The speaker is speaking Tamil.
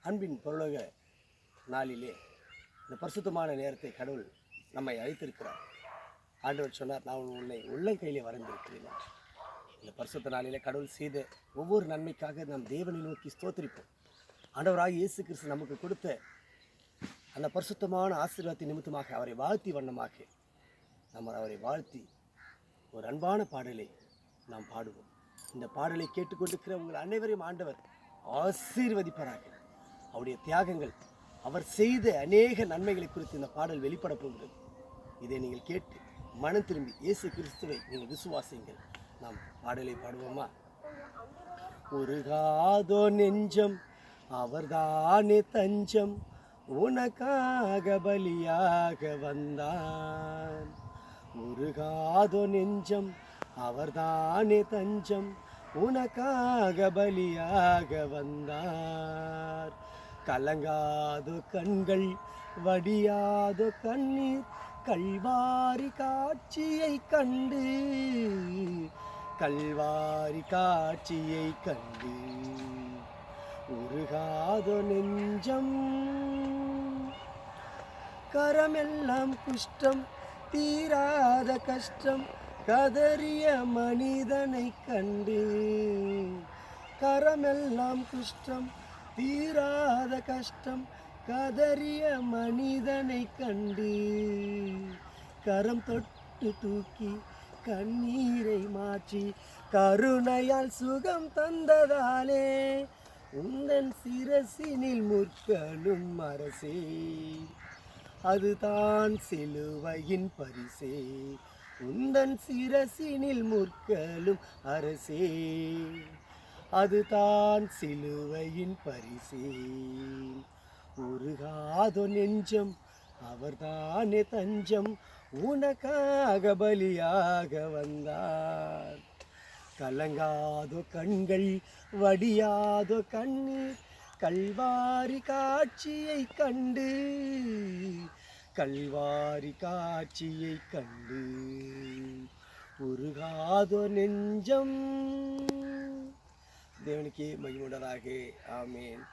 அன்பின் பரலோக நாளிலே இந்த பரிசுத்தமான நேரத்தை கடவுள் நம்மை அழைத்திருக்கிறார். ஆண்டவர் சொன்னார், நான் உன்னை உள்ளங்கையிலே வரைந்திருக்கிறேன். இந்த பரிசுத்த நாளிலே கடவுள் செய்த ஒவ்வொரு நன்மைக்காக நாம் தேவனை நோக்கி ஸ்தோத்திரிப்போம். ஆண்டவராகிய இயேசு கிறிஸ்து நமக்கு கொடுத்த அந்த பரிசுத்தமான ஆசீர்வாதத்தின் நிமித்தமாக அவரை வாழ்த்தி வண்ணமாக நம்ம அவரை வாழ்த்தி ஒரு அன்பான பாடலை நாம் பாடுவோம். இந்த பாடலை கேட்டுக்கொண்டிருக்கிற உங்கள் அனைவரையும் ஆண்டவர் ஆசீர்வதிப்பாராக. அவருடைய தியாகங்கள், அவர் செய்த அநேக நன்மைகளை குறித்து இந்த பாடல் வெளிப்பட போகிறது. இதை நீங்கள் கேட்டு மனம் திரும்பி இயேசு கிறிஸ்துவை நீங்கள் விசுவாசியுங்கள். நாம் பாடலை பாடுவோமா? உருகாதோ நெஞ்சம் அவர்தானே தஞ்சம், உனக்காக பலியாக வந்தான். உருகாதோ நெஞ்சம் அவர்தானே தஞ்சம், உனக்காக பலியாக வந்தார். கலங்காதோ கண்கள் வடியாதோ கண்ணீர், கல்வாரி காட்சியை கண்டு, கல்வாரி காட்சியை கண்டு. உருகாதோ நெஞ்சம், கரமெல்லாம் குஷ்டம் தீராத கஷ்டம், கதறிய மனிதனை கண்டு. கரமெல்லாம் குஷ்டம் தீராத கஷ்டம், கதறிய மனிதனை கண்டு. கரம் தொட்டு தூக்கி கண்ணீரை மாற்றி கருணையால் சுகம் தந்ததாலே, உந்தன் சிரசினில் முற்களும் அரசே, அதுதான் சிலுவையின் பரிசே. உந்தன் சிரசினில் முற்களும் அரசே, அதுதான் சிலுவையின் பரிசே. உருகாதோ நெஞ்சம் அவர்தானே தஞ்சம், உனக்காக பலியாக வந்தார். கலங்காதோ கண்கள் வடியாதோ கண்ணீர், கல்வாரி காட்சியை கண்டு, கல்வாரி காட்சியை கண்டு. உருகாதோ நெஞ்சம். தேவனுக்கே மகிமையுண்டாதாக. ஆமென்.